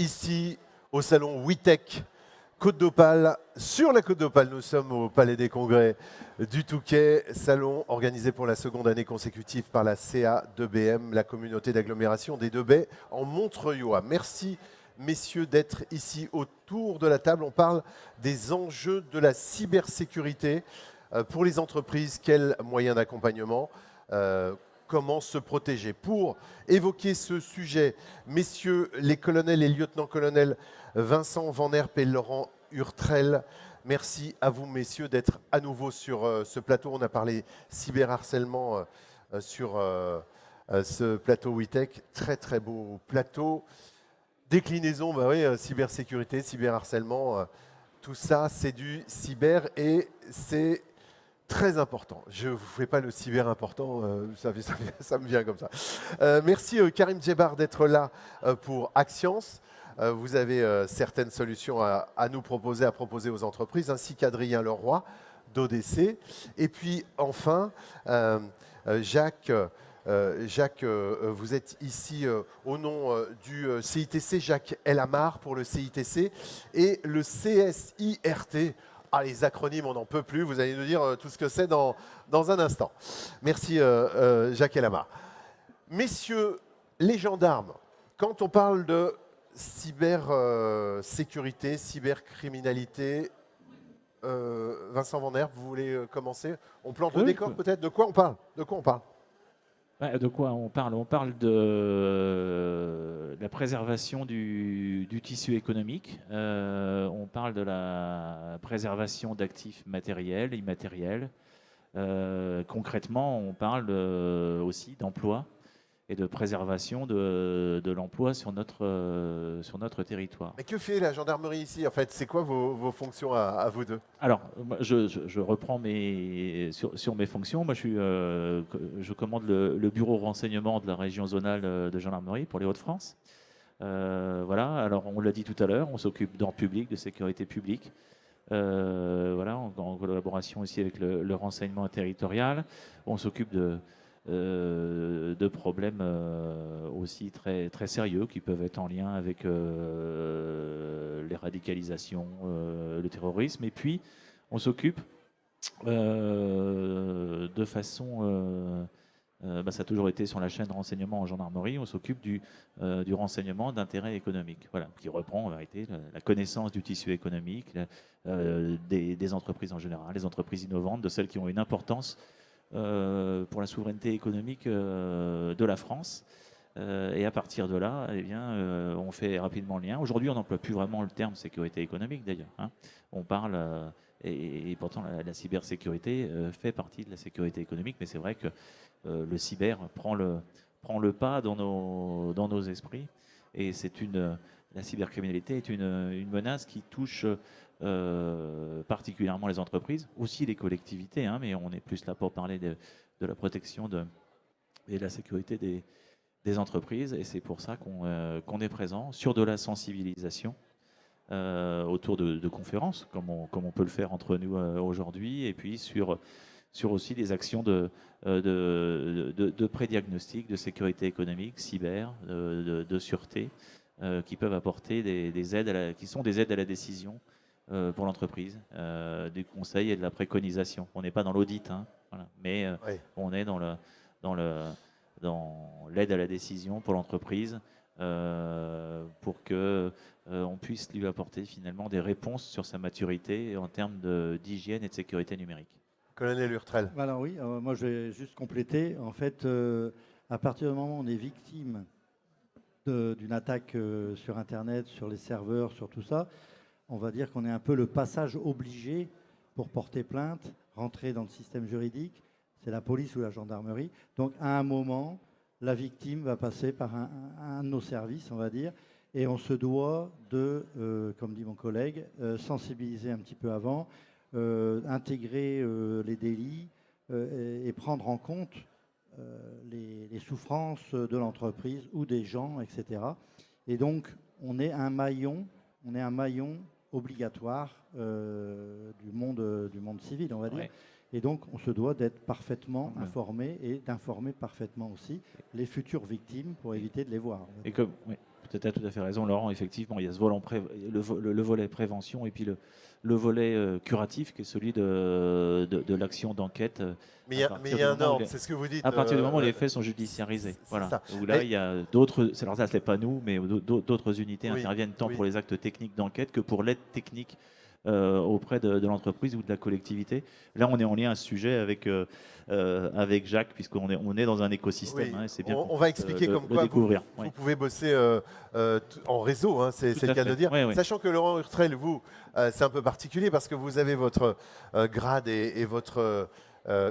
ici au salon WeTech Côte d'Opale. Sur la Côte d'Opale, nous sommes au Palais des Congrès du Touquet, salon organisé pour la seconde année consécutive par la CA2BM, la communauté d'agglomération des Deux Baies en Montreuil. Merci messieurs d'être ici autour de la table. On parle des enjeux de la cybersécurité pour les entreprises. Quels moyens d'accompagnement comment se protéger. Pour évoquer ce sujet, messieurs les colonels et lieutenants-colonels Vincent Van Herp et Laurent Hurtrel, merci à vous messieurs d'être à nouveau sur ce plateau. On a parlé cyberharcèlement sur ce plateau WeTech. Très très beau plateau. Déclinaison, bah oui, cybersécurité, cyberharcèlement, tout ça c'est du cyber et c'est très important. Je ne vous fais pas le cyber important, ça me vient comme ça. Merci Karim Djebar d'être là pour Axians. Vous avez certaines solutions à nous proposer, à proposer aux entreprises, ainsi qu'Adrien Leroy d'ODC. Et puis enfin, Jacques, vous êtes ici au nom du CITC, Jacques Elamar pour le CITC et le CSIRT. Ah, les acronymes, on n'en peut plus. Vous allez nous dire tout ce que c'est dans un instant. Merci Jacques Elamar. Messieurs les gendarmes, quand on parle de cybersécurité, cybercriminalité, Vincent Van Herp, vous voulez commencer? On plante le décor peut-être? De quoi on parle? De quoi on parle? De quoi on parle? On parle de la préservation du tissu économique. On parle de la préservation d'actifs matériels, immatériels. Concrètement, on parle aussi d'emploi et de préservation de l'emploi sur notre territoire. Mais que fait la gendarmerie ici en fait? C'est quoi vos fonctions à vous deux? Alors, je reprends sur mes fonctions. Moi, je commande le bureau renseignement de la région zonale de gendarmerie pour les Hauts-de-France. Voilà, alors on l'a dit tout à l'heure, on s'occupe d'ordre public, de sécurité publique. Voilà, en collaboration aussi avec le renseignement territorial. On s'occupe de problèmes aussi très, très sérieux qui peuvent être en lien avec les radicalisations, le terrorisme. Et puis, on s'occupe de façon... ça a toujours été sur la chaîne renseignement en gendarmerie, on s'occupe du renseignement d'intérêt économique, voilà, qui reprend en vérité la connaissance du tissu économique, des entreprises en général, les entreprises innovantes, de celles qui ont une importance pour la souveraineté économique de la France. Et à partir de là, eh bien, on fait rapidement le lien. Aujourd'hui, on n'emploie plus vraiment le terme sécurité économique d'ailleurs. Hein. On parle, et pourtant la cybersécurité fait partie de la sécurité économique, mais c'est vrai que le cyber prend le pas dans nos esprits. Et la cybercriminalité est une menace qui touche particulièrement les entreprises, aussi les collectivités, hein, mais on est plus là pour parler de la protection et de la sécurité des entreprises. Et c'est pour ça qu'on est présent sur de la sensibilisation autour de conférences, comme on peut le faire entre nous aujourd'hui, et puis sur aussi des actions de pré-diagnostic, de sécurité économique, cyber, de sûreté, qui peuvent apporter des aides, qui sont des aides à la décision pour l'entreprise, du conseil et de la préconisation. On n'est pas dans l'audit, hein, voilà, mais oui. On est dans l'aide à la décision pour l'entreprise, pour qu'on puisse lui apporter finalement des réponses sur sa maturité en termes d'hygiène et de sécurité numérique. Colonel Hurtrel. Alors oui, moi je vais juste compléter. En fait, à partir du moment où on est victime d'une attaque sur Internet, sur les serveurs, sur tout ça, on va dire qu'on est un peu le passage obligé pour porter plainte, rentrer dans le système juridique. C'est la police ou la gendarmerie. Donc à un moment, la victime va passer par un de nos services, on va dire, et on se doit de, comme dit mon collègue, sensibiliser un petit peu avant, intégrer les délits et prendre en compte les souffrances de l'entreprise ou des gens, etc. Et donc, on est un maillon obligatoire du monde civil, on va dire. Ouais. Et donc, on se doit d'être parfaitement informé et d'informer parfaitement aussi les futures victimes pour éviter de les voir. Et Tu as tout à fait raison, Laurent. Effectivement, il y a ce volet le volet prévention et puis le volet curatif qui est celui de l'action d'enquête. Mais il y a un ordre, c'est ce que vous dites. À partir du moment où les faits sont judiciarisés. Voilà. Ça. Où là, il y a d'autres. Alors ça, ce n'est pas nous, mais d'autres unités Oui, interviennent tant oui. pour les actes techniques d'enquête que pour l'aide technique auprès de l'entreprise ou de la collectivité. Là, on est en lien à ce sujet avec Jacques, puisqu'on est dans un écosystème. Oui. Hein, et c'est bien On va expliquer comme quoi découvrir. vous pouvez bosser en réseau, hein, c'est Tout le à cas fait. de dire. Oui, oui. Sachant que Laurent Hurtrel, vous, c'est un peu particulier parce que vous avez votre grade et votre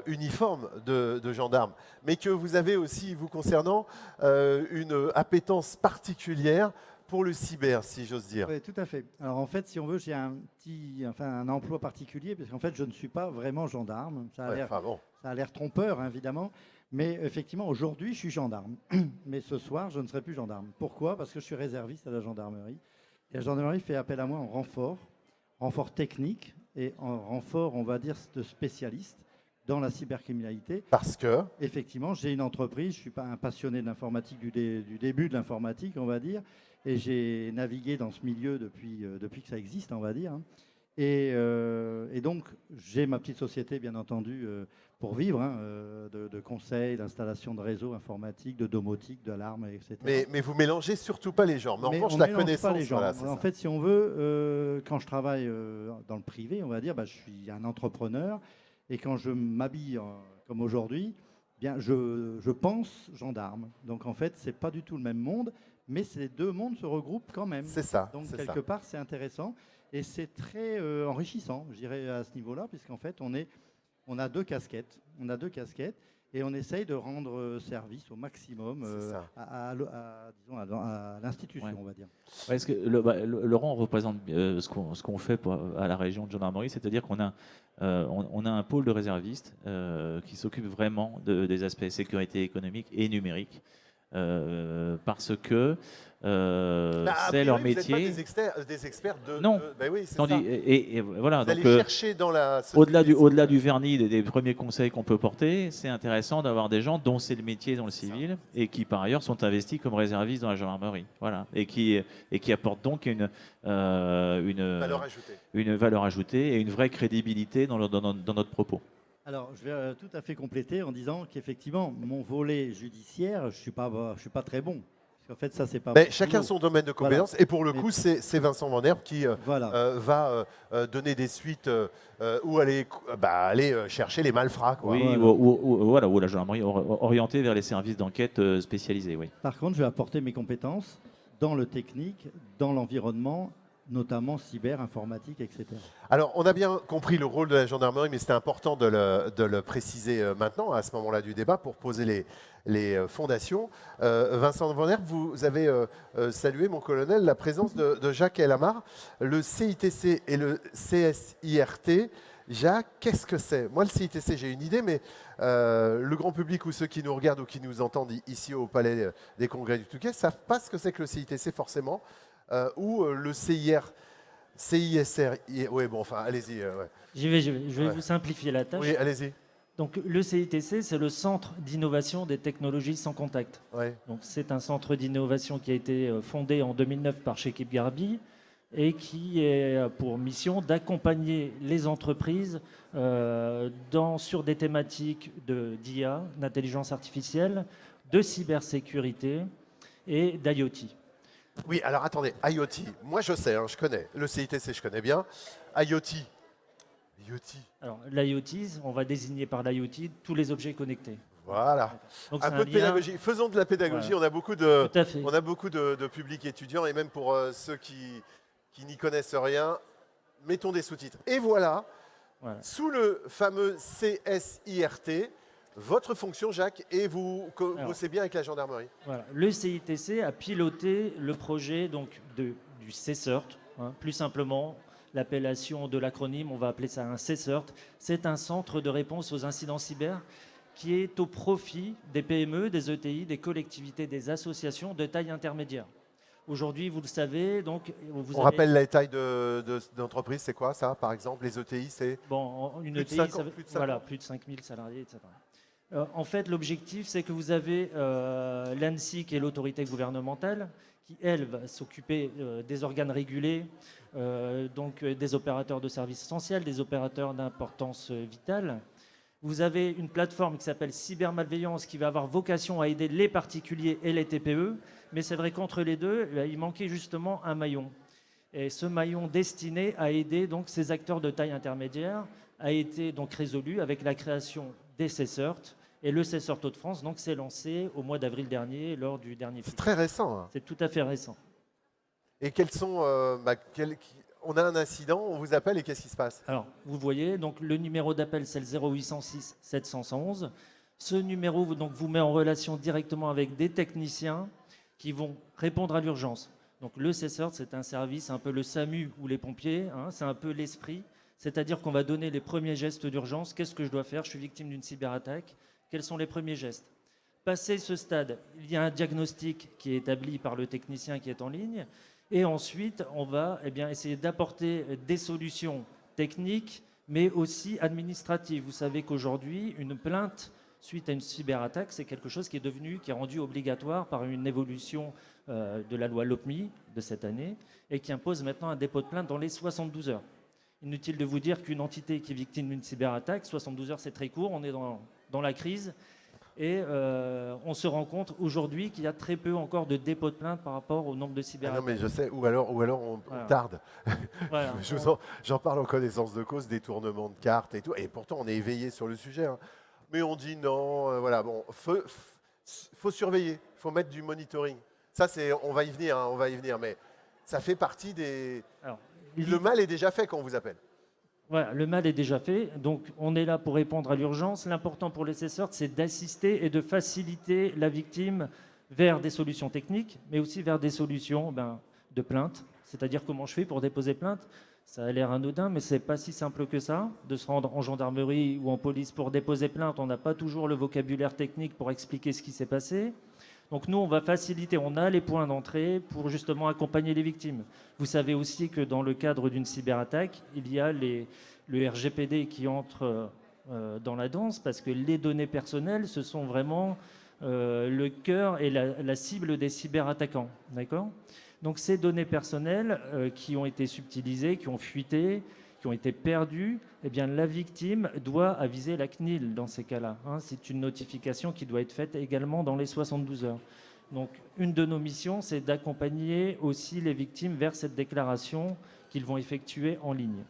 uniforme de gendarme, mais que vous avez aussi, vous concernant, une appétence particulière pour le cyber, si j'ose dire. Oui, tout à fait. Alors en fait, si on veut, j'ai un emploi particulier, parce qu'en fait, je ne suis pas vraiment gendarme. Ça a l'air trompeur, hein, évidemment. Mais effectivement, aujourd'hui, je suis gendarme. Mais ce soir, je ne serai plus gendarme. Pourquoi? Parce que je suis réserviste à la gendarmerie. Et la gendarmerie fait appel à moi en renfort technique et en renfort, on va dire, de spécialistes dans la cybercriminalité. Parce que effectivement, j'ai une entreprise, je ne suis pas un passionné de l'informatique du début de l'informatique, on va dire, et j'ai navigué dans ce milieu depuis que ça existe, on va dire. Et donc, j'ai ma petite société, bien entendu, pour vivre, hein, de conseils, d'installation de réseaux informatiques, de domotique, d'alarmes, etc. Mais vous mélangez surtout pas les genres. Mais en revanche, on la mélange connaissance, pas les genres. voilà, c'est En ça. fait, si on veut, quand je travaille dans le privé, on va dire, je suis un entrepreneur. Et quand je m'habille comme aujourd'hui, bien, je pense gendarme. Donc en fait, c'est pas du tout le même monde, mais ces deux mondes se regroupent quand même. C'est ça. Donc c'est quelque ça. part, c'est intéressant et c'est très enrichissant, je dirais, à ce niveau-là, puisqu'en fait, on a deux casquettes. Et on essaye de rendre service au maximum à l'institution, Ouais. on va dire. Ouais, est-ce que Laurent représente ce qu'on fait à la région de gendarmerie, c'est-à-dire qu'on a un pôle de réservistes qui s'occupe vraiment des aspects sécurité économique et numérique, parce que c'est leur Vous n'êtes pas métier. des experts de. Non. Oui, c'est Tandis- ça. et voilà, Vous donc, allez chercher dans la. au-delà du vernis des premiers conseils qu'on peut porter, c'est intéressant d'avoir des gens dont c'est le métier dans le civil et qui par ailleurs sont investis comme réservistes dans la gendarmerie, voilà, et qui apportent donc une valeur ajoutée. Une valeur ajoutée et une vraie crédibilité dans notre propos. Alors, je vais tout à fait compléter en disant qu'effectivement, mon volet judiciaire, je suis pas très bon. Parce qu'en fait, ça, c'est pas. Mais chacun son domaine de compétence. Et pour le coup, c'est Vincent Van Herbe qui va donner des suites ou aller chercher les malfrats. Quoi. Oui, ou la gendarmerie orientée vers les services d'enquête spécialisés. Oui. Par contre, je vais apporter mes compétences dans le technique, dans l'environnement, notamment cyber, informatique, etc. Alors, on a bien compris le rôle de la gendarmerie, mais c'était important de le préciser maintenant, à ce moment-là du débat, pour poser les fondations. Vincent Van Herbe, vous avez salué, mon colonel, la présence de Jacques Elamar, le CITC et le CSIRT. Jacques, qu'est-ce que c'est? Moi, le CITC, j'ai une idée, mais le grand public ou ceux qui nous regardent ou qui nous entendent ici au Palais des Congrès du Touquet ne savent pas ce que c'est que le CITC, forcément. Ou le CISR. Oui, bon, enfin, allez-y. Ouais. Je vais vous simplifier la tâche. Oui, allez-y. Donc, le CITC, c'est le Centre d'innovation des technologies sans contact. Ouais. Donc, c'est un centre d'innovation qui a été fondé en 2009 par Shekib Garbi et qui est pour mission d'accompagner les entreprises sur des thématiques d'IA, d'intelligence artificielle, de cybersécurité et d'IoT. Oui, alors attendez, IoT, moi je sais, je connais. Le CITC, je connais bien. IoT. Alors, l'IoT, on va désigner par l'IoT tous les objets connectés. Voilà. Donc, Un peu de pédagogie. Faisons de la pédagogie. Voilà. Tout à fait. On a beaucoup de publics étudiants et même pour ceux qui n'y connaissent rien, mettons des sous-titres. Et voilà, sous le fameux CSIRT, votre fonction, Jacques, et vous bossez bien avec la gendarmerie. Voilà. Le CITC a piloté le projet du CSIRT, plus simplement. L'appellation de l'acronyme, on va appeler ça un CSIRT. C'est un centre de réponse aux incidents cyber qui est au profit des PME, des ETI, des collectivités, des associations de taille intermédiaire. Aujourd'hui, vous le savez, donc rappelle la taille d'entreprise, c'est quoi ça, par exemple? Les ETI, c'est une ETI, plus de 5000 salariés, etc. En fait, l'objectif, c'est que vous avez l'ANSSI, qui est l'autorité gouvernementale, qui, elle, va s'occuper des organes régulés, donc des opérateurs de services essentiels, des opérateurs d'importance vitale. Vous avez une plateforme qui s'appelle Cybermalveillance qui va avoir vocation à aider les particuliers et les TPE, mais c'est vrai qu'entre les deux, il manquait justement un maillon. Et ce maillon destiné à aider donc ces acteurs de taille intermédiaire a été donc résolu avec la création des CSERT. Et le CSERT Hauts-de-France donc s'est lancé au mois d'avril dernier lors du dernier. C'est très récent. Hein. C'est tout à fait récent. Et quels sont on a un incident, on vous appelle et qu'est-ce qui se passe? Alors, vous voyez, donc le numéro d'appel, c'est le 0806 711. Ce numéro donc, vous met en relation directement avec des techniciens qui vont répondre à l'urgence. Donc le CSERT, c'est un service, un peu le SAMU ou les pompiers, hein, c'est un peu l'esprit. C'est-à-dire qu'on va donner les premiers gestes d'urgence. Qu'est-ce que je dois faire? Je suis victime d'une cyberattaque. Quels sont les premiers gestes? Passé ce stade, il y a un diagnostic qui est établi par le technicien qui est en ligne. Et ensuite, on va essayer d'apporter des solutions techniques, mais aussi administratives. Vous savez qu'aujourd'hui, une plainte suite à une cyberattaque, c'est quelque chose qui est rendu obligatoire par une évolution de la loi LOPMI de cette année, et qui impose maintenant un dépôt de plainte dans les 72 heures. Inutile de vous dire qu'une entité qui est victime d'une cyberattaque, 72 heures c'est très court, on est dans la crise. Et on se rend compte aujourd'hui qu'il y a très peu encore de dépôts de plainte par rapport au nombre de cyberattaques. Non mais je sais, ou alors on tarde. Voilà, j'en parle en connaissance de cause, détournement de cartes et tout, et pourtant on est éveillé sur le sujet. Hein. Mais on dit non, voilà, bon, faut surveiller, faut mettre du monitoring. Ça on va y venir, mais ça fait partie des... Alors, le mal est déjà fait quand on vous appelle. Voilà, le mal est déjà fait, donc on est là pour répondre à l'urgence. L'important pour les CSERT, c'est d'assister et de faciliter la victime vers des solutions techniques, mais aussi vers des solutions de plainte. C'est-à-dire comment je fais pour déposer plainte. Ça a l'air anodin, mais c'est pas si simple que ça. De se rendre en gendarmerie ou en police pour déposer plainte, on n'a pas toujours le vocabulaire technique pour expliquer ce qui s'est passé. Donc nous, on va faciliter, on a les points d'entrée pour justement accompagner les victimes. Vous savez aussi que dans le cadre d'une cyberattaque, il y a le RGPD qui entre dans la danse, parce que les données personnelles, ce sont vraiment le cœur et la cible des cyberattaquants. D'accord ? Donc ces données personnelles qui ont été subtilisées, qui ont fuité, qui ont été perdues, eh bien, la victime doit aviser la CNIL dans ces cas-là. Hein. C'est une notification qui doit être faite également dans les 72 heures. Donc, une de nos missions, c'est d'accompagner aussi les victimes vers cette déclaration qu'ils vont effectuer en ligne.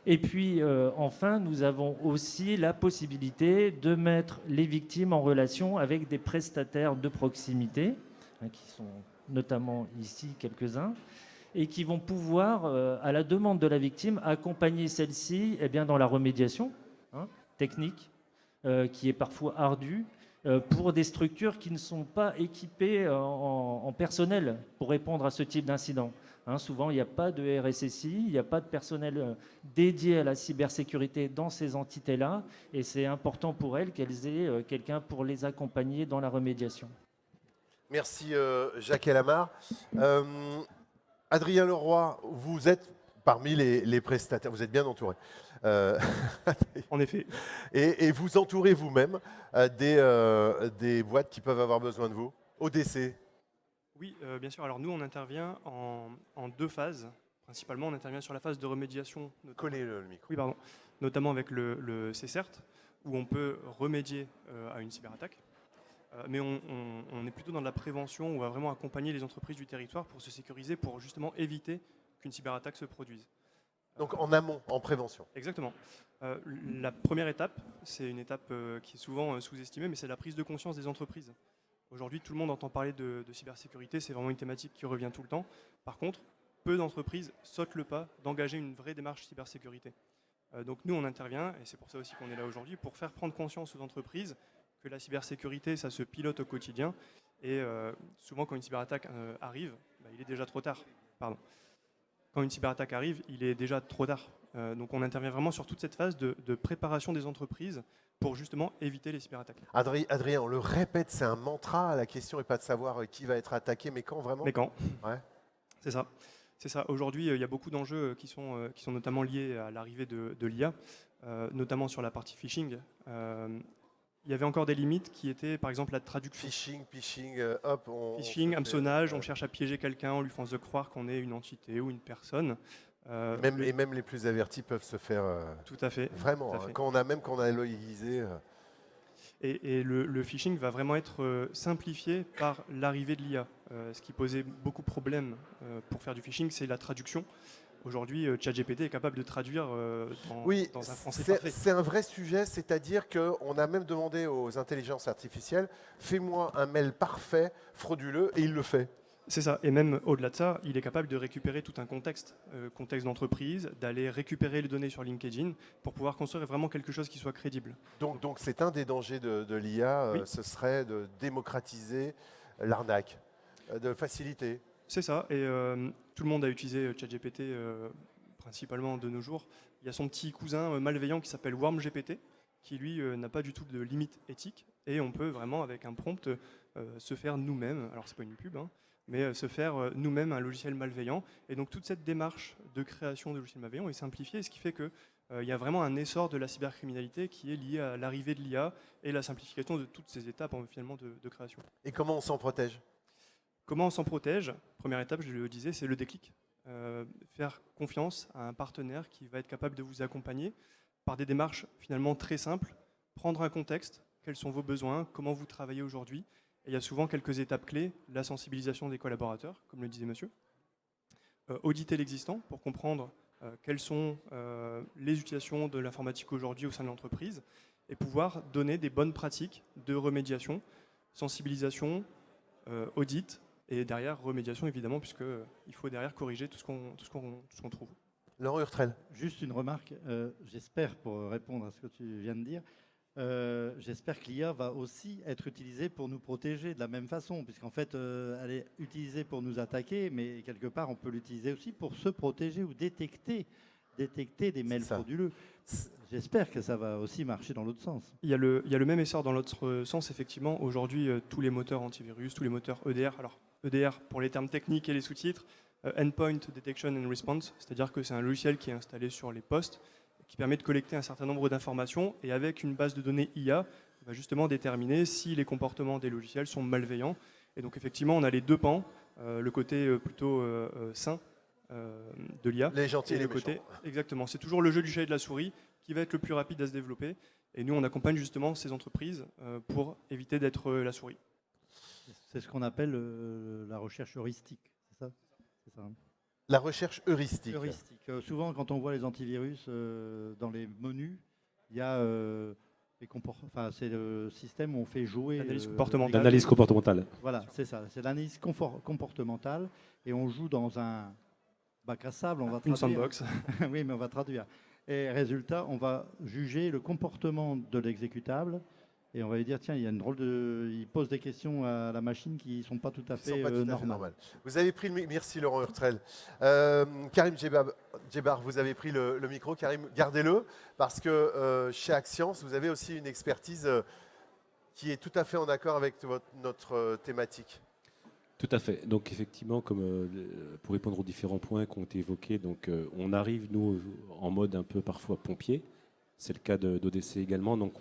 Et puis, enfin, nous avons aussi la possibilité de mettre les victimes en relation avec des prestataires de proximité, hein, qui sont notamment ici quelques-uns, et qui vont pouvoir, à la demande de la victime, accompagner celle-ci dans la remédiation technique, qui est parfois ardue, pour des structures qui ne sont pas équipées en personnel pour répondre à ce type d'incident. Souvent, il n'y a pas de RSSI, il n'y a pas de personnel dédié à la cybersécurité dans ces entités-là, et c'est important pour elles qu'elles aient quelqu'un pour les accompagner dans la remédiation. Merci Jacques Elamar. Adrien Leroy, vous êtes parmi les prestataires, vous êtes bien entouré. En effet. Et vous entourez vous-même des boîtes qui peuvent avoir besoin de vous. ODC. Oui, bien sûr. Alors nous, on intervient en deux phases. Principalement, on intervient sur la phase de remédiation. Collez le micro. Oui, pardon. Notamment avec le CSERT, où on peut remédier à une cyberattaque. Mais on est plutôt dans de la prévention, où on va vraiment accompagner les entreprises du territoire pour se sécuriser, pour justement éviter qu'une cyberattaque se produise. Donc en amont, en prévention. Exactement. La première étape, c'est une étape qui est souvent sous-estimée, mais c'est la prise de conscience des entreprises. Aujourd'hui, tout le monde entend parler de cybersécurité, c'est vraiment une thématique qui revient tout le temps. Par contre, peu d'entreprises sautent le pas d'engager une vraie démarche cybersécurité. Donc nous, on intervient, et c'est pour ça aussi qu'on est là aujourd'hui, pour faire prendre conscience aux entreprises que la cybersécurité, ça se pilote au quotidien. Et souvent, quand une cyberattaque arrive, il est déjà trop tard. Pardon. Quand une cyberattaque arrive, il est déjà trop tard. Donc on intervient vraiment sur toute cette phase de préparation des entreprises pour justement éviter les cyberattaques. Adrien, on le répète, c'est un mantra. La question n'est pas de savoir qui va être attaqué, mais quand vraiment. Mais quand. Ouais. C'est ça. C'est ça. Aujourd'hui, il y a beaucoup d'enjeux qui sont notamment liés à l'arrivée de l'IA, notamment sur la partie phishing. il y avait encore des limites qui étaient par exemple la traduction. Phishing, Phishing, hameçonnage, on cherche à piéger quelqu'un, on lui fait de croire qu'on est une entité ou une personne. Et même les plus avertis peuvent se faire Tout à fait. vraiment, tout à fait. quand on a l'œil aiguisé. Et le phishing va vraiment être simplifié par l'arrivée de l'IA. Ce qui posait beaucoup de problèmes pour faire du phishing, c'est la traduction. Aujourd'hui, ChatGPT est capable de traduire dans un français parfait. C'est un vrai sujet, c'est-à-dire qu'on a même demandé aux intelligences artificielles, fais-moi un mail parfait, frauduleux, et il le fait. C'est ça, et même au-delà de ça, il est capable de récupérer tout un contexte d'entreprise, d'aller récupérer les données sur LinkedIn pour pouvoir construire vraiment quelque chose qui soit crédible. Donc c'est un des dangers de l'IA, Oui. ce serait de démocratiser l'arnaque, de faciliter. C'est ça, et tout le monde a utilisé ChatGPT principalement de nos jours. Il y a son petit cousin malveillant qui s'appelle WormGPT, qui lui n'a pas du tout de limite éthique, et on peut vraiment avec un prompt se faire nous-mêmes, alors c'est pas une pub, mais se faire nous-mêmes un logiciel malveillant. Et donc toute cette démarche de création de logiciels malveillants est simplifiée, ce qui fait qu'il y a vraiment un essor de la cybercriminalité qui est lié à l'arrivée de l'IA et la simplification de toutes ces étapes finalement de création. Et comment on s'en protège? Comment on s'en protège? Première étape, je le disais, c'est le déclic. Faire confiance à un partenaire qui va être capable de vous accompagner par des démarches finalement très simples. Prendre un contexte, quels sont vos besoins, comment vous travaillez aujourd'hui. Et il y a souvent quelques étapes clés, la sensibilisation des collaborateurs, comme le disait monsieur. Auditer l'existant pour comprendre quelles sont les utilisations de l'informatique aujourd'hui au sein de l'entreprise et pouvoir donner des bonnes pratiques de remédiation, sensibilisation, audit et derrière remédiation évidemment, puisqu'il faut derrière corriger tout ce qu'on trouve. Laurent Hurtrel. Juste une remarque, j'espère, pour répondre à ce que tu viens de dire, j'espère que l'IA va aussi être utilisée pour nous protéger de la même façon, puisqu'en fait, elle est utilisée pour nous attaquer, mais quelque part, on peut l'utiliser aussi pour se protéger ou détecter des mails frauduleux. J'espère que ça va aussi marcher dans l'autre sens. Il y a le même essor dans l'autre sens, effectivement. Aujourd'hui, tous les moteurs antivirus, tous les moteurs EDR, alors EDR pour les termes techniques et les sous-titres, Endpoint Detection and Response, c'est-à-dire que c'est un logiciel qui est installé sur les postes, qui permet de collecter un certain nombre d'informations et avec une base de données IA, on va justement déterminer si les comportements des logiciels sont malveillants. Et donc effectivement, on a les deux pans, le côté plutôt sain de l'IA. Les gentils et les côté, méchants. exactement, c'est toujours le jeu du chat et de la souris qui va être le plus rapide à se développer. Et nous, on accompagne justement ces entreprises pour éviter d'être la souris. C'est ce qu'on appelle la recherche heuristique, c'est ça, hein. La recherche heuristique. Souvent, quand on voit les antivirus dans les menus, il y a c'est le système où on fait jouer l'analyse comportementale. L'analyse comportementale. Voilà, c'est ça. C'est l'analyse comportementale et on joue dans un bac à sable. On va traduire. Une sandbox. Oui, mais on va traduire. Et résultat, on va juger le comportement de l'exécutable. Et on va lui dire, tiens, il pose des questions à la machine qui ne sont pas tout à fait normales. Vous avez pris merci Laurent Hurtrel. Karim Djebar, vous avez pris le micro. Karim, gardez-le, parce que chez Axience, vous avez aussi une expertise qui est tout à fait en accord avec notre thématique. Tout à fait. Donc effectivement, comme pour répondre aux différents points qui ont été évoqués, donc on arrive, nous, en mode un peu parfois pompier. C'est le cas d'ODC également. Donc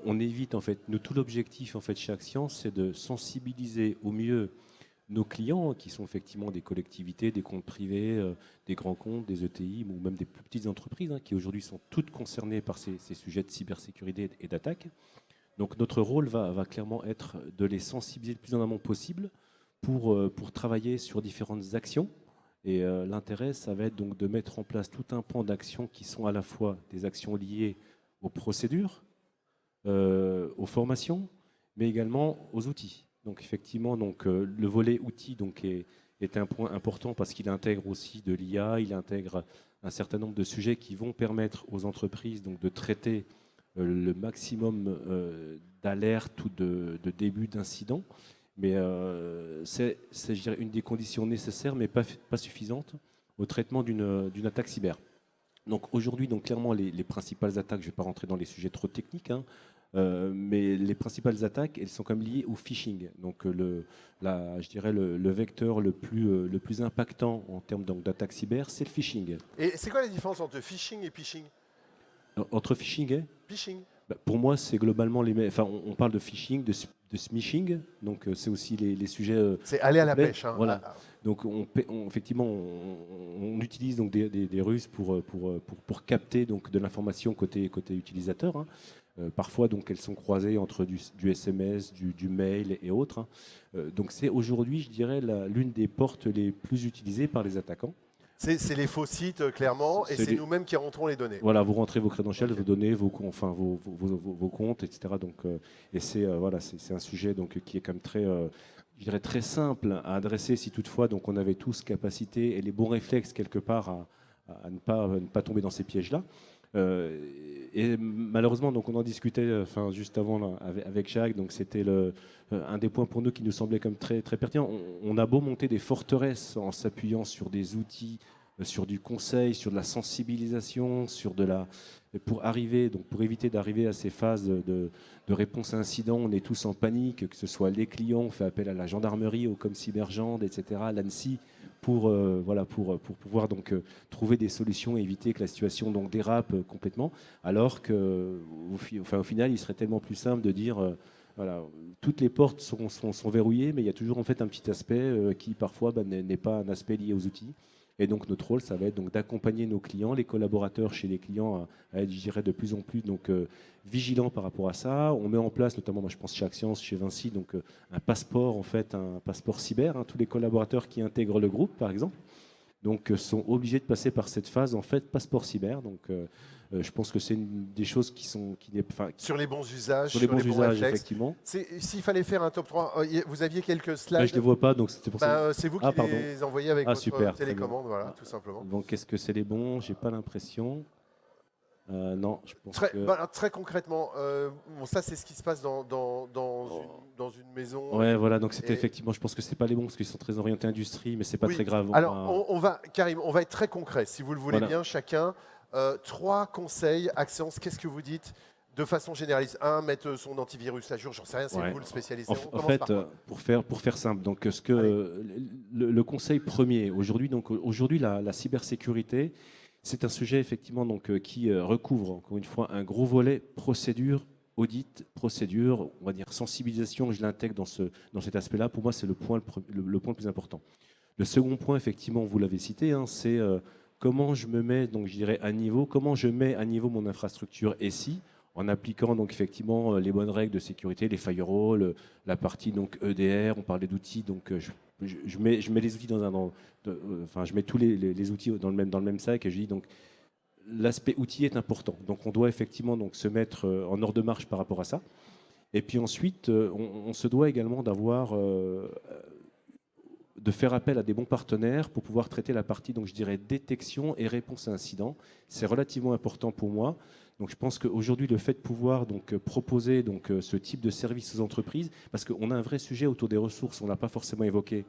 on évite, en fait, tout l'objectif en fait, chez Axience, c'est de sensibiliser au mieux nos clients, qui sont effectivement des collectivités, des comptes privés, des grands comptes, des ETI ou même des plus petites entreprises, qui aujourd'hui sont toutes concernées par ces sujets de cybersécurité et d'attaque. Donc notre rôle va clairement être de les sensibiliser le plus en amont possible pour travailler sur différentes actions. Et l'intérêt, ça va être donc de mettre en place tout un pan d'actions qui sont à la fois des actions liées aux procédures, aux formations, mais également aux outils. Donc effectivement, le volet outils est un point important parce qu'il intègre aussi de l'IA, il intègre un certain nombre de sujets qui vont permettre aux entreprises de traiter le maximum d'alertes ou de début d'incidents. Mais c'est je dirais, une des conditions nécessaires, mais pas suffisantes, au traitement d'une attaque cyber. Donc aujourd'hui, clairement, les principales attaques, je ne vais pas rentrer dans les sujets trop techniques, mais les principales attaques, elles sont quand même liées au phishing. Donc je dirais le vecteur le plus impactant en termes d'attaque cyber, c'est le phishing. Et c'est quoi la différence entre phishing et phishing? Entre phishing et Phishing. Pour moi, c'est globalement les mêmes. Enfin, on parle de phishing, de smishing, donc c'est aussi les sujets. C'est aller à la complets. pêche. Hein. Voilà. Donc, effectivement, on utilise donc des ruses pour capter donc de l'information côté utilisateur. Hein. Parfois, donc, elles sont croisées entre du SMS, du mail et autres. Hein. Donc, c'est aujourd'hui, je dirais, l'une des portes les plus utilisées par les attaquants. C'est les faux sites, clairement, et c'est nous-mêmes qui rentrons les données. Voilà, vous rentrez vos credentials, vos données, vos comptes, etc. Donc, et c'est un sujet donc, qui est quand même très, je dirais très simple à adresser si toutefois donc, on avait tous capacité et les bons réflexes quelque part à ne pas tomber dans ces pièges-là. Et malheureusement, donc, on en discutait juste avant là, avec Jacques, donc c'était un des points pour nous qui nous semblait comme très, très pertinent. On a beau monter des forteresses en s'appuyant sur des outils, sur du conseil, sur de la sensibilisation, pour éviter d'arriver à ces phases de réponse à incident, on est tous en panique, que ce soit les clients, on fait appel à la gendarmerie, au ComCyberGend, etc., à l'ANSSI, pour pouvoir donc trouver des solutions et éviter que la situation donc dérape complètement, alors qu'au final, il serait tellement plus simple de dire voilà, toutes les portes sont verrouillées, mais il y a toujours en fait un petit aspect qui parfois n'est pas un aspect lié aux outils. Et donc notre rôle, ça va être donc d'accompagner nos clients, les collaborateurs chez les clients, à être, je dirais, de plus en plus donc vigilants par rapport à ça. On met en place, notamment, moi je pense chez Axians, chez Vinci, donc un passeport un passeport cyber. Hein, tous les collaborateurs qui intègrent le groupe, par exemple, donc sont obligés de passer par cette phase en fait passeport cyber. Donc je pense que c'est une des choses sur les bons usages, sur les bons usages, réflexes. Effectivement. S'il fallait faire un top 3, vous aviez quelques slides. Là, je ne les vois pas, donc c'était pour ça. C'est vous qui les envoyez avec votre super, télécommande, voilà, tout simplement. Donc est-ce que c'est les bons? J'ai pas l'impression. Non, je pense très concrètement, ça c'est ce qui se passe dans une maison. Ouais, voilà, donc c'était effectivement, je pense que c'est pas les bons parce qu'ils sont très orientés industrie, mais c'est pas très grave. Alors, Karim, on va être très concret, si vous le voulez bien, chacun. 3 conseils, Axians, qu'est-ce que vous dites de façon généraliste? Mettre son antivirus à jour, j'en sais rien, c'est vous le spécialiste. En fait, pour faire simple, donc le conseil premier aujourd'hui, la cybersécurité, c'est un sujet effectivement donc qui recouvre encore une fois un gros volet procédure, audit, procédure, on va dire sensibilisation. Je l'intègre dans cet aspect-là. Pour moi, c'est le point le plus important. Le second point, effectivement, vous l'avez cité, hein, c'est comment je me mets donc je dirais à niveau, comment je mets à niveau mon infrastructure SI en appliquant donc effectivement les bonnes règles de sécurité, les firewalls, la partie donc EDR. On parlait d'outils, donc je mets les outils je mets tous les outils dans le même sac et je dis donc l'aspect outil est important. Donc on doit effectivement donc se mettre en ordre de marche par rapport à ça. Et puis ensuite, on se doit également de faire appel à des bons partenaires pour pouvoir traiter la partie, donc je dirais, détection et réponse à incident. C'est relativement important pour moi. Donc je pense qu'aujourd'hui, le fait de pouvoir donc, proposer donc, ce type de service aux entreprises, parce qu'on a un vrai sujet autour des ressources, on ne l'a pas forcément évoqué,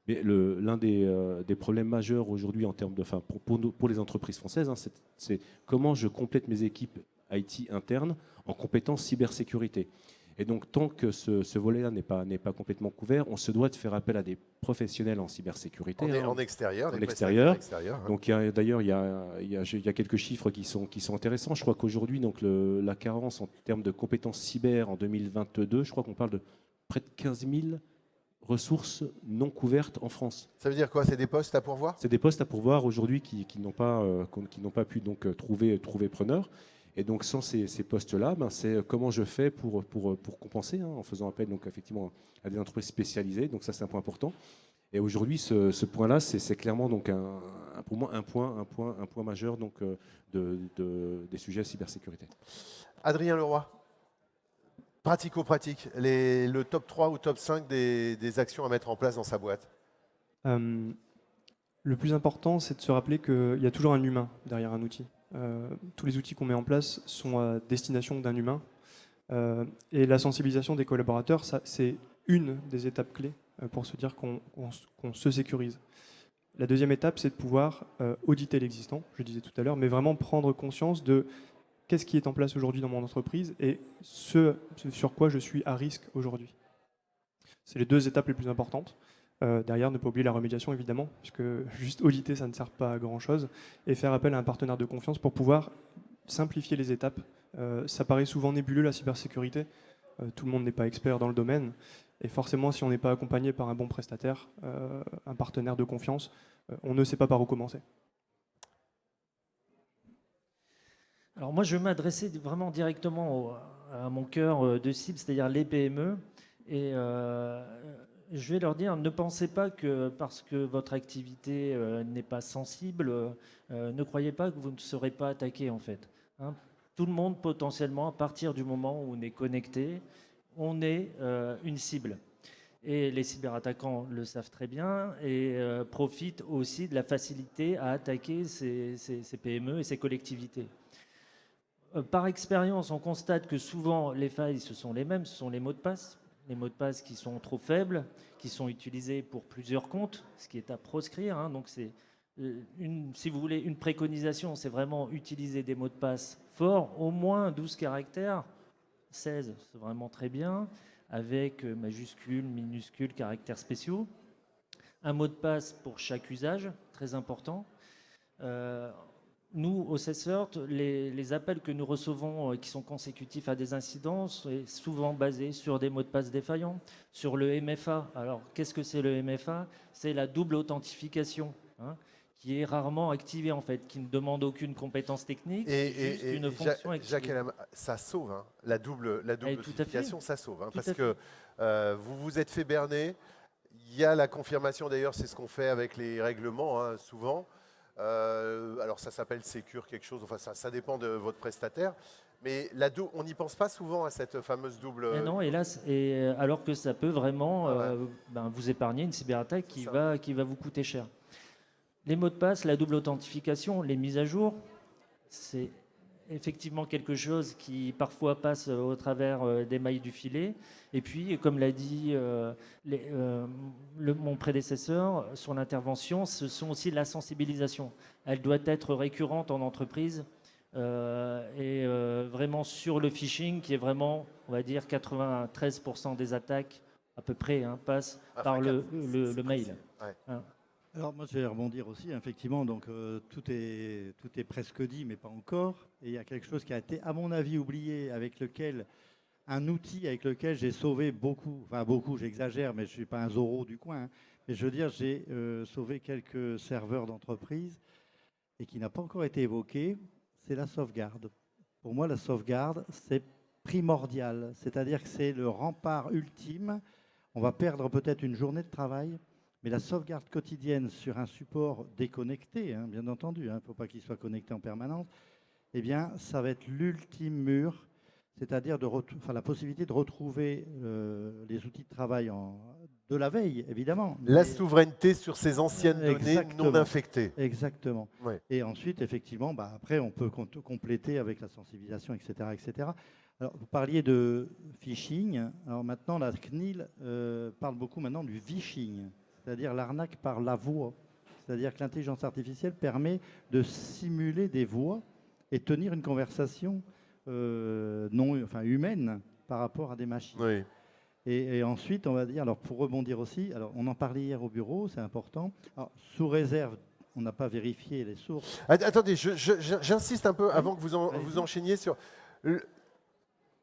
mais l'un des problèmes majeurs aujourd'hui en termes pour les entreprises françaises, hein, c'est comment je complète mes équipes IT internes en compétences cybersécurité. Et donc, tant que ce volet-là n'est pas complètement couvert, on se doit de faire appel à des professionnels en cybersécurité. En extérieur. Donc, d'ailleurs, il y a quelques chiffres qui sont intéressants. Je crois qu'aujourd'hui, donc la carence en termes de compétences cyber en 2022, je crois qu'on parle de près de 15 000 ressources non couvertes en France. Ça veut dire quoi? C'est des postes à pourvoir? C'est des postes à pourvoir aujourd'hui qui n'ont pas pu donc trouver preneur. Et donc sans ces postes-là, c'est comment je fais pour compenser, hein, en faisant appel donc effectivement à des entreprises spécialisées. Donc ça, c'est un point important. Et aujourd'hui, ce point-là, c'est clairement donc pour moi un point majeur donc des sujets de cybersécurité. Adrien Leroy, pratico-pratique, le top 3 ou top 5 des actions à mettre en place dans sa boîte. Le plus important, c'est de se rappeler qu'il y a toujours un humain derrière un outil. Tous les outils qu'on met en place sont à destination d'un humain. Et la sensibilisation des collaborateurs, c'est une des étapes clés pour se dire qu'on se sécurise. La deuxième étape, c'est de pouvoir auditer l'existant, je disais tout à l'heure, mais vraiment prendre conscience de qu'est-ce qui est en place aujourd'hui dans mon entreprise et ce sur quoi je suis à risque aujourd'hui. C'est les 2 étapes les plus importantes. Derrière, ne pas oublier la remédiation, évidemment, puisque juste auditer, ça ne sert pas à grand-chose, et faire appel à un partenaire de confiance pour pouvoir simplifier les étapes Ça paraît souvent nébuleux la cybersécurité. Tout le monde n'est pas expert dans le domaine. Et forcément, si on n'est pas accompagné par un bon prestataire, un partenaire de confiance, on ne sait pas par où commencer. Alors moi, je vais m'adresser vraiment directement à mon cœur de cible, c'est-à-dire les PME. Et je vais leur dire, ne pensez pas que parce que votre activité n'est pas sensible, ne croyez pas que vous ne serez pas attaqué en fait. Hein. Tout le monde potentiellement, à partir du moment où on est connecté, on est une cible. Et les cyberattaquants le savent très bien et profitent aussi de la facilité à attaquer ces PME et ces collectivités. Par expérience, on constate que souvent les failles, ce sont les mêmes, ce sont les mots de passe. Les mots de passe qui sont trop faibles, qui sont utilisés pour plusieurs comptes, ce qui est à proscrire. Hein. Donc c'est si vous voulez, une préconisation, c'est vraiment utiliser des mots de passe forts, au moins 12 caractères, 16, c'est vraiment très bien, avec majuscules, minuscules, caractères spéciaux. Un mot de passe pour chaque usage, très important. Nous, au CESERT, les appels que nous recevons qui sont consécutifs à des incidents sont souvent basés sur des mots de passe défaillants, sur le MFA. Alors, qu'est-ce que c'est le MFA? C'est la double authentification, hein, qui est rarement activée, en fait, qui ne demande aucune compétence technique, juste une fonction activée. Jacques, ça sauve, hein, la double authentification, ça sauve. Hein, parce que vous vous êtes fait berner. Il y a la confirmation, d'ailleurs, c'est ce qu'on fait avec les règlements, hein, souvent. Alors ça s'appelle Sécure quelque chose, enfin ça dépend de votre prestataire, mais on n'y pense pas souvent à cette fameuse double... Mais non, hélas, alors que ça peut vraiment vous épargner une cyberattaque qui va vous coûter cher. Les mots de passe, la double authentification, les mises à jour, c'est effectivement quelque chose qui parfois passe au travers des mailles du filet. Et puis, comme l'a dit mon prédécesseur, son intervention, ce sont aussi la sensibilisation. Elle doit être récurrente en entreprise et vraiment sur le phishing, qui est vraiment, on va dire, 93% des attaques à peu près passent par le mail. Ouais. Hein. Alors moi je vais rebondir aussi, effectivement, donc tout est presque dit, mais pas encore. Et il y a quelque chose qui a été, à mon avis, oublié, un outil avec lequel j'ai sauvé beaucoup, j'exagère, mais je ne suis pas un Zorro du coin, hein, mais je veux dire, j'ai sauvé quelques serveurs d'entreprise et qui n'a pas encore été évoqué, c'est la sauvegarde. Pour moi, la sauvegarde, c'est primordial, c'est-à-dire que c'est le rempart ultime. On va perdre peut-être une journée de travail, mais la sauvegarde quotidienne sur un support déconnecté, hein, bien entendu, il ne faut pas qu'il soit connecté en permanence, eh bien, ça va être l'ultime mur, c'est-à-dire la possibilité de retrouver les outils de travail de la veille, évidemment. La souveraineté sur ces anciennes données non infectées. Exactement. Ouais. Et ensuite, effectivement, après, on peut compléter avec la sensibilisation, etc., etc. Alors, vous parliez de phishing. Alors maintenant, la CNIL parle beaucoup maintenant du vishing, c'est-à-dire l'arnaque par la voix. C'est-à-dire que l'intelligence artificielle permet de simuler des voix et tenir une conversation humaine par rapport à des machines. Oui. Et ensuite, on va dire, alors pour rebondir aussi, alors on en parlait hier au bureau, c'est important. Alors, sous réserve, on n'a pas vérifié les sources. Attendez, j'insiste un peu avant que vous enchaîniez sur...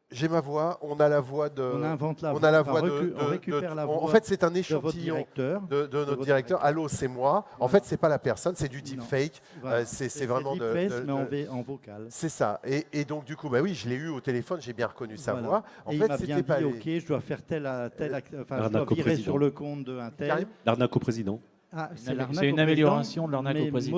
J'ai ma voix, on a la voix de... On invente la voix. On a la voix on récupère la voix. En fait, c'est un de échantillon votre de notre directeur. Allô, c'est moi. En fait, c'est pas la personne, c'est du deepfake. Voilà. C'est vraiment mais en vocal. C'est ça. Et donc, du coup, bah oui, je l'ai eu au téléphone, j'ai bien reconnu sa voix. En et fait, il m'a bien dit, pas OK, je dois faire je dois virer sur le compte d'un tel. L'arnaque au président. Ah, c'est une amélioration de l'arnaque au président.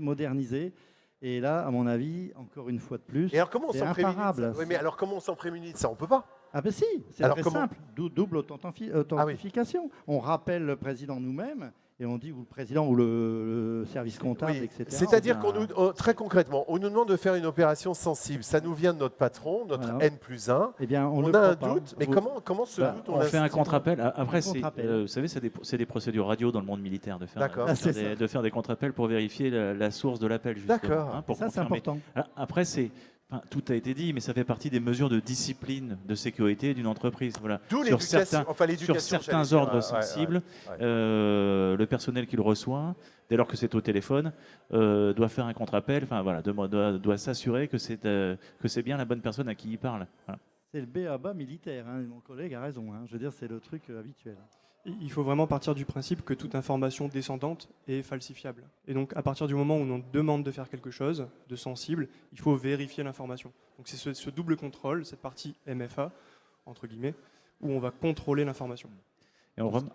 Modernisé. Et là, à mon avis, encore une fois de plus, et alors, comment on c'est s'en prémunit imparable. Oui, mais alors, comment on s'en prémunit de ça? On peut pas. Ah ben si, c'est très simple. Double authentification. On rappelle le président nous-mêmes et on dit ou le président ou le service comptable, etc. C'est-à-dire très concrètement, on nous demande de faire une opération sensible. Ça nous vient de notre patron, notre N+1. Eh bien, on a un doute, mais comment ce doute on fait un contre-appel. Après, vous savez, c'est des procédures radio dans le monde militaire de faire des contre-appels pour vérifier la source de l'appel. D'accord. Hein, ça, c'est important. Après, c'est Enfin, tout a été dit, mais ça fait partie des mesures de discipline, de sécurité d'une entreprise. Voilà. D'où Sur l'éducation, enfin l'éducation. sur certains j'allais dire, ordres sensibles, le personnel qui le reçoit, dès lors que c'est au téléphone, doit faire un contre-appel, enfin, voilà, doit s'assurer que c'est bien la bonne personne à qui il parle. Voilà. C'est le b.a.-ba militaire, hein. Mon collègue a raison. Hein. Je veux dire, c'est le truc habituel. Il faut vraiment partir du principe que toute information descendante est falsifiable. Et donc, à partir du moment où on demande de faire quelque chose de sensible, il faut vérifier l'information. Donc, c'est ce double contrôle, cette partie MFA, entre guillemets, où on va contrôler l'information. Et on Tout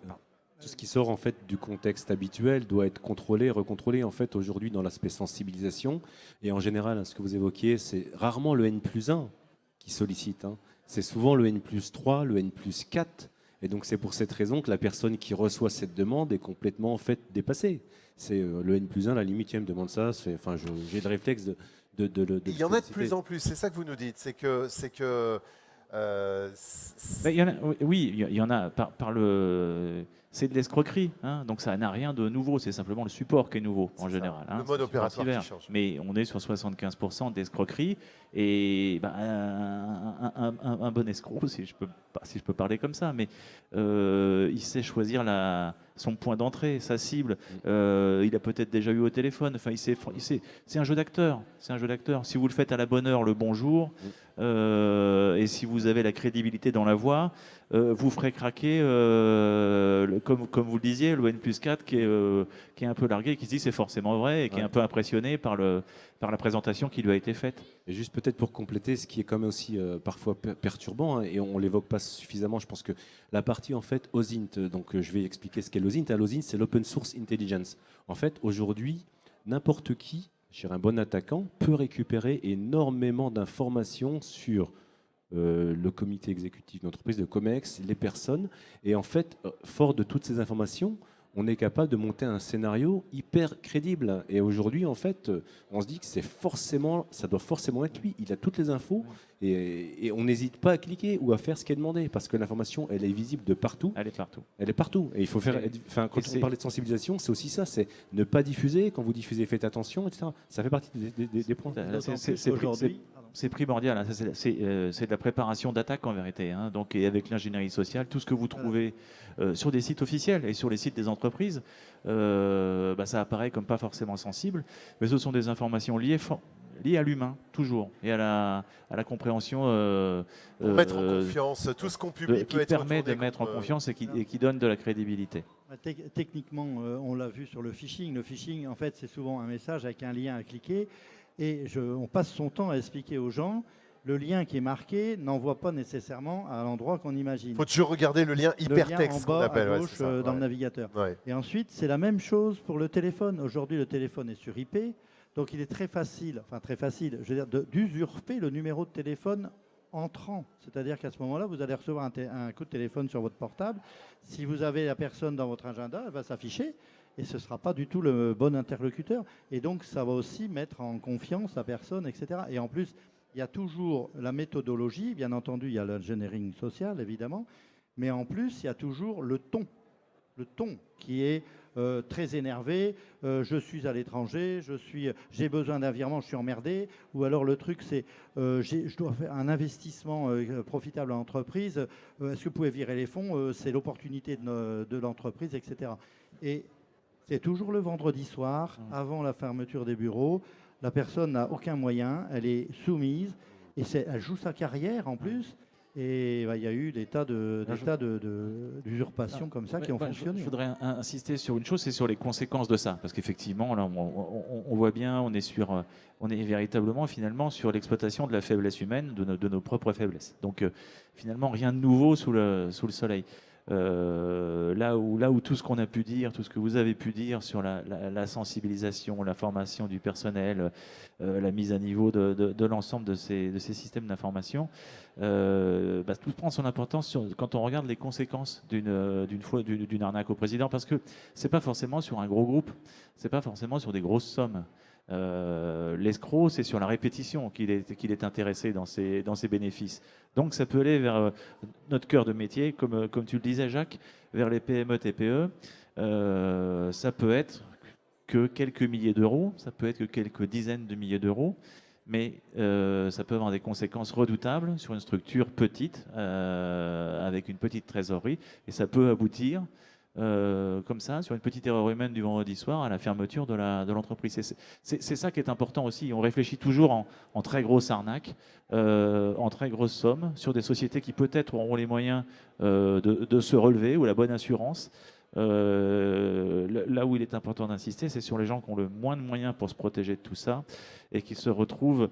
ce qui sort en fait du contexte habituel doit être contrôlé, recontrôlé. En fait, aujourd'hui, dans l'aspect sensibilisation, et en général, ce que vous évoquiez, c'est rarement le N+1 qui sollicite. Hein. C'est souvent le N+3, le N+4. Et donc c'est pour cette raison que la personne qui reçoit cette demande est complètement en fait dépassée. C'est le N+1, la limite, il me demande ça. Enfin, j'ai le réflexe de il y en a de plus en plus, c'est ça que vous nous dites. Il y en a, oui, il y en a par le. C'est de l'escroquerie, hein, donc ça n'a rien de nouveau, c'est simplement le support qui est nouveau en général. Hein, le mode opératoire qui change. Mais on est sur 75% d'escroquerie et un bon escroc, si je peux parler comme ça, mais il sait choisir son point d'entrée, sa cible. Il a peut-être déjà eu au téléphone. Enfin, c'est un jeu d'acteur. C'est un jeu d'acteur. Si vous le faites à la bonne heure, le bon jour, et si vous avez la crédibilité dans la voix, vous ferez craquer, comme vous le disiez, le N+4 qui est un peu largué, qui se dit c'est forcément vrai et qui est un peu impressionné par la présentation qui lui a été faite. Et juste peut-être pour compléter, ce qui est quand même aussi parfois perturbant, hein, et on ne l'évoque pas suffisamment, je pense que la partie en fait OSINT, donc je vais expliquer ce qu'est l'OSINT. L'OSINT, c'est l'Open Source Intelligence. En fait, aujourd'hui, n'importe qui, chez un bon attaquant, peut récupérer énormément d'informations sur le comité exécutif d'entreprise, de COMEX, les personnes. Et en fait, fort de toutes ces informations, on est capable de monter un scénario hyper crédible. Et aujourd'hui, en fait, on se dit que ça doit forcément être lui. Il a toutes les infos et on n'hésite pas à cliquer ou à faire ce qui est demandé parce que l'information, elle est visible de partout. Elle est partout. Elle est partout. Et il faut faire. Enfin, quand on parlait de sensibilisation, c'est aussi ça. C'est ne pas diffuser. Quand vous diffusez, faites attention, etc. Ça fait partie des points. C'est primordial. Hein. C'est de la préparation d'attaque en vérité. Hein. Donc, et avec l'ingénierie sociale, tout ce que vous trouvez sur des sites officiels et sur les sites des entreprises, ça apparaît comme pas forcément sensible, mais ce sont des informations liées à l'humain, toujours, et à la compréhension. Pour mettre en confiance, tout ce qu'on publie qui permet de mettre en confiance et qui donne de la crédibilité. Techniquement, on l'a vu sur le phishing. Le phishing, en fait, c'est souvent un message avec un lien à cliquer. Et on passe son temps à expliquer aux gens, le lien qui est marqué n'envoie pas nécessairement à l'endroit qu'on imagine. Il faut toujours regarder le lien hypertexte qu'on appelle. À gauche, dans le navigateur. Ouais. Et ensuite, c'est la même chose pour le téléphone. Aujourd'hui, le téléphone est sur IP. Donc, il est très facile, je veux dire, d'usurper le numéro de téléphone entrant. C'est-à-dire qu'à ce moment-là, vous allez recevoir un coup de téléphone sur votre portable. Si vous avez la personne dans votre agenda, elle va s'afficher. Et ce ne sera pas du tout le bon interlocuteur. Et donc, ça va aussi mettre en confiance la personne, etc. Et en plus, il y a toujours la méthodologie. Bien entendu, il y a l'engineering social, évidemment. Mais en plus, il y a toujours le ton. Le ton qui est très énervé. Je suis à l'étranger, j'ai besoin d'un virement, je suis emmerdé. Ou alors le truc, c'est je dois faire un investissement profitable en entreprise. Est-ce que vous pouvez virer les fonds? C'est l'opportunité de l'entreprise, etc. Et c'est toujours le vendredi soir, avant la fermeture des bureaux. La personne n'a aucun moyen, elle est soumise et elle joue sa carrière en plus. Et il y a eu des tas d'usurpations comme ça qui ont fonctionné. Je voudrais insister sur une chose, c'est sur les conséquences de ça. Parce qu'effectivement, là, on voit bien, on est véritablement finalement sur l'exploitation de la faiblesse humaine, de nos propres faiblesses. Donc finalement, rien de nouveau sous le soleil. Là où tout ce qu'on a pu dire, tout ce que vous avez pu dire sur la sensibilisation, la formation du personnel, la mise à niveau de l'ensemble de ces systèmes d'information, tout prend son importance quand on regarde les conséquences d'une arnaque au président, parce que c'est pas forcément sur un gros groupe, c'est pas forcément sur des grosses sommes. L'escroc, c'est sur la répétition qu'il est intéressé dans ses bénéfices. Donc ça peut aller vers notre cœur de métier, comme tu le disais Jacques, vers les PME, TPE. Ça peut être que quelques milliers d'euros, ça peut être que quelques dizaines de milliers d'euros, mais ça peut avoir des conséquences redoutables sur une structure petite, avec une petite trésorerie, et ça peut aboutir, comme ça, sur une petite erreur humaine du vendredi soir, à la fermeture de l'entreprise. C'est ça qui est important aussi. On réfléchit toujours en très grosse arnaque, en très grosse somme, sur des sociétés qui peut-être auront les moyens de se relever, ou la bonne assurance. Là où il est important d'insister, c'est sur les gens qui ont le moins de moyens pour se protéger de tout ça et qui se retrouvent,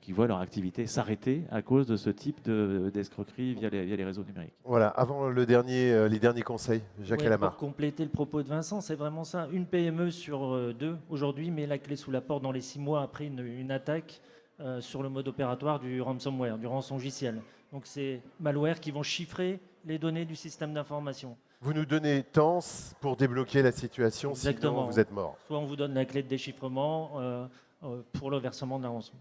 qui voient leur activité s'arrêter à cause de ce type d'escroquerie via les réseaux numériques. Voilà, avant les derniers conseils, Jacques Ouais, Alamar. pour compléter le propos de Vincent, c'est vraiment ça. Une PME sur deux aujourd'hui met la clé sous la porte dans les 6 mois après une attaque sur le mode opératoire du ransomware, du rançongiciel. Donc c'est malware qui vont chiffrer les données du système d'information. Vous nous donnez temps pour débloquer la situation, Exactement. sinon vous êtes mort. Soit on vous donne la clé de déchiffrement pour le versement de la rançon.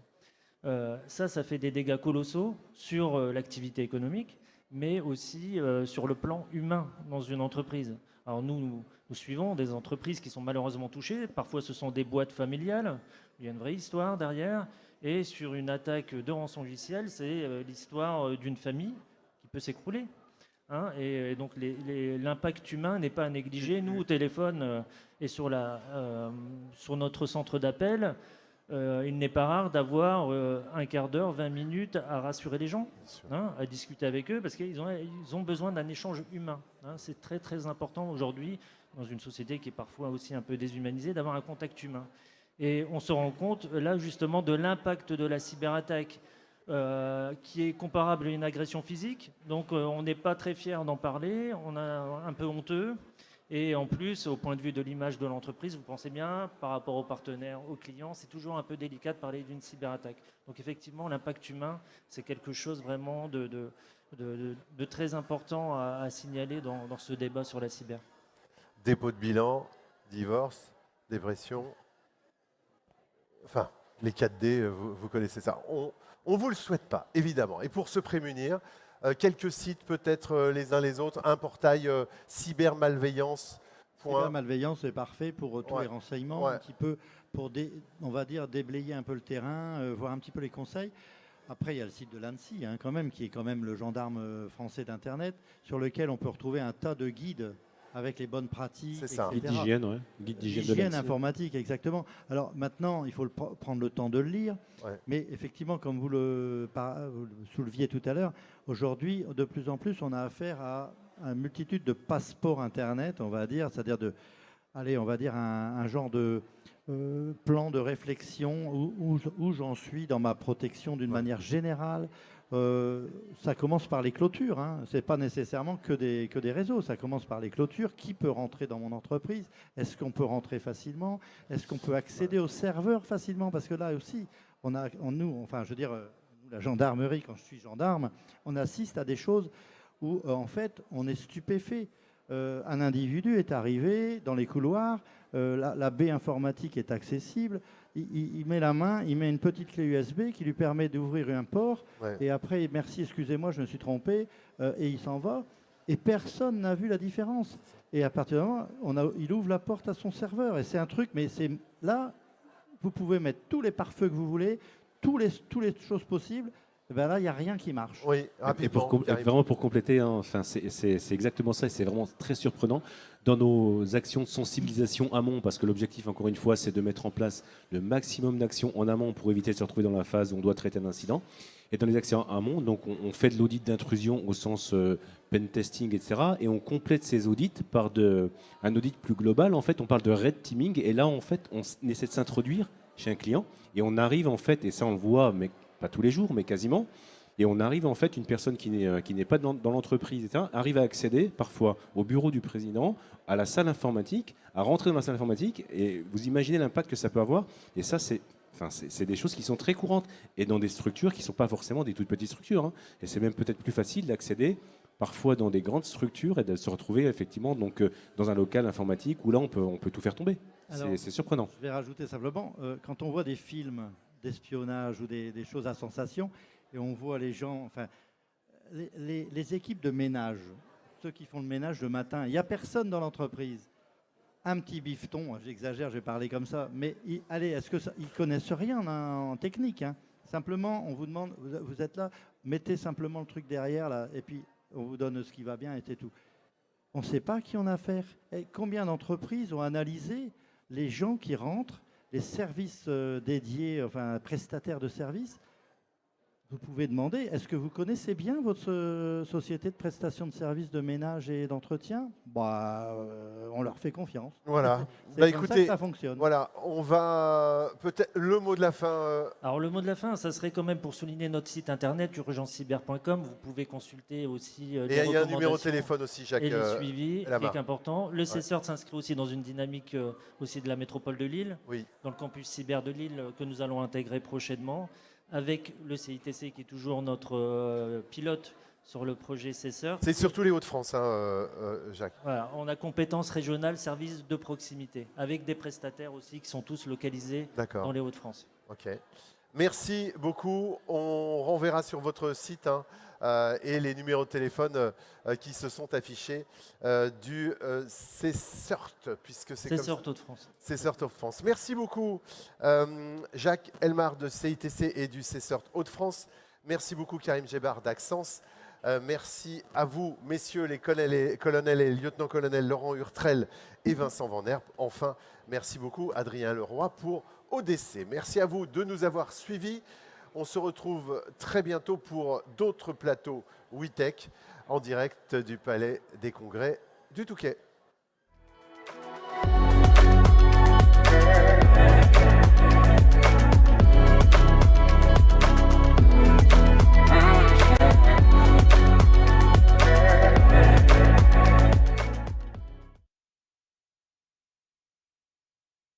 Ça fait des dégâts colossaux sur l'activité économique, mais aussi sur le plan humain dans une entreprise. Alors nous suivons des entreprises qui sont malheureusement touchées. Parfois, ce sont des boîtes familiales. Il y a une vraie histoire derrière. Et sur une attaque de rançongiciel, c'est l'histoire d'une famille qui peut s'écrouler. Hein, et donc l'impact humain n'est pas à négliger. Nous, au téléphone et sur notre centre d'appel, il n'est pas rare d'avoir un quart d'heure, 20 minutes à rassurer les gens, hein, à discuter avec eux, parce qu'ils ont besoin d'un échange humain. Hein. C'est très très important aujourd'hui, dans une société qui est parfois aussi un peu déshumanisée, d'avoir un contact humain. Et on se rend compte là justement de l'impact de la cyberattaque qui est comparable à une agression physique. Donc on n'est pas très fier d'en parler, on a un peu honteux. Et en plus, au point de vue de l'image de l'entreprise, vous pensez bien, par rapport aux partenaires, aux clients, c'est toujours un peu délicat de parler d'une cyberattaque. Donc effectivement, l'impact humain, c'est quelque chose vraiment de très important à signaler dans ce débat sur la cyber. Dépôt de bilan, divorce, dépression. Enfin, les 4D, vous connaissez ça. On ne vous le souhaite pas, évidemment. Et pour se prémunir, quelques sites peut-être les uns les autres, un portail cybermalveillance. Cybermalveillance est parfait pour tous les renseignements, Ouais. un petit peu pour, on va dire, déblayer un peu le terrain, voir un petit peu les conseils. Après, il y a le site de l'ANSSI, hein, quand même, qui est quand même le gendarme français d'Internet, sur lequel on peut retrouver un tas de guides avec les bonnes pratiques, C'est ça. etc. Guide d'hygiène, ouais. Guide d'hygiène de Hygiène l'ANSSI. informatique, exactement. Alors maintenant, il faut prendre le temps de le lire. Ouais. Mais effectivement, comme vous le souleviez tout à l'heure, aujourd'hui, de plus en plus, on a affaire à une multitude de passeports Internet, on va dire, c'est-à-dire on va dire un genre de plan de réflexion où j'en suis dans ma protection d'une manière générale. Ça commence par les clôtures, hein. Ce n'est pas nécessairement que des réseaux, ça commence par les clôtures. Qui peut rentrer dans mon entreprise? Est-ce qu'on peut rentrer facilement? Est-ce qu'on peut accéder aux serveurs facilement? Parce que là aussi, la gendarmerie, quand je suis gendarme, on assiste à des choses où en fait on est stupéfait. Un individu est arrivé dans les couloirs, la baie informatique est accessible, il met la main, il met une petite clé USB qui lui permet d'ouvrir un port, et après, merci, excusez-moi, je me suis trompé, et il s'en va, et personne n'a vu la différence. Et à partir de moment, il ouvre la porte à son serveur, et c'est un truc, mais c'est là, vous pouvez mettre tous les pare-feux que vous voulez, toutes les choses possibles. Ben là, il n'y a rien qui marche. Oui, rapidement. Vraiment pour compléter, hein, enfin, c'est exactement ça et c'est vraiment très surprenant. Dans nos actions de sensibilisation amont, parce que l'objectif, encore une fois, c'est de mettre en place le maximum d'actions en amont pour éviter de se retrouver dans la phase où on doit traiter un incident. Et dans les actions amont, donc on fait de l'audit d'intrusion au sens pen testing, etc. Et on complète ces audits par un audit plus global. En fait, on parle de red teaming. Et là, en fait, on essaie de s'introduire chez un client. Et on arrive, en fait, et ça on le voit, mais pas tous les jours, mais quasiment. Et on arrive, en fait, une personne qui n'est pas dans l'entreprise, etc., arrive à accéder parfois au bureau du président, à la salle informatique, à rentrer dans la salle informatique. Et vous imaginez l'impact que ça peut avoir. Et ça, c'est des choses qui sont très courantes et dans des structures qui ne sont pas forcément des toutes petites structures. Hein. Et c'est même peut-être plus facile d'accéder parfois dans des grandes structures et de se retrouver effectivement donc, dans un local informatique où là, on peut tout faire tomber. C'est surprenant. Je vais rajouter simplement, quand on voit des films d'espionnage ou des choses à sensation, et on voit les gens, enfin, les équipes de ménage, ceux qui font le ménage le matin, il n'y a personne dans l'entreprise. un petit bifton, j'exagère, je vais parler comme ça, mais allez, est-ce que ils connaissent rien en technique, hein. Simplement, on vous demande, vous êtes là, mettez simplement le truc derrière, là, et puis on vous donne ce qui va bien et c'est tout. On ne sait pas à qui on a affaire. Et combien d'entreprises ont analysé les gens qui rentrent, les services dédiés, enfin prestataires de services? Vous pouvez demander, est-ce que vous connaissez bien votre société de prestation de services de ménage et d'entretien? On leur fait confiance. Voilà. C'est Bah, comme ça écoutez, que ça fonctionne. voilà, on va peut-être le mot de la fin. Alors le mot de la fin, ça serait quand même pour souligner notre site internet urgencecyber.com. Vous pouvez consulter aussi Et les il y a un numéro de recommandations téléphone aussi, Jacques. et les suivis, là-bas. qui est important. Le CSERT s'inscrit aussi dans une dynamique aussi de la métropole de Lille, Oui. dans le campus cyber de Lille que nous allons intégrer prochainement, avec le CITC qui est toujours notre pilote sur le projet CSERT. C'est surtout les Hauts-de-France, Jacques. Voilà, on a compétences régionales, services de proximité, avec des prestataires aussi qui sont tous localisés dans D'accord. les Hauts-de-France. Ok. Merci beaucoup. On renverra sur votre site et les numéros de téléphone qui se sont affichés du CSERT, puisque c'est comme ça. CSERT Hauts-de-France. CSERT Hauts-de-France. Merci beaucoup, Jacques Elmar de CITC et du CSERT Hauts-de-France. Merci beaucoup, Karim Gebbar d'Axens. Merci à vous, messieurs les colonels et lieutenants-colonels Laurent Hurtrel et Vincent Van Herp. Enfin, merci beaucoup, Adrien Leroy, pour ODC. Merci à vous de nous avoir suivis. On se retrouve très bientôt pour d'autres plateaux WeTech en direct du Palais des Congrès du Touquet.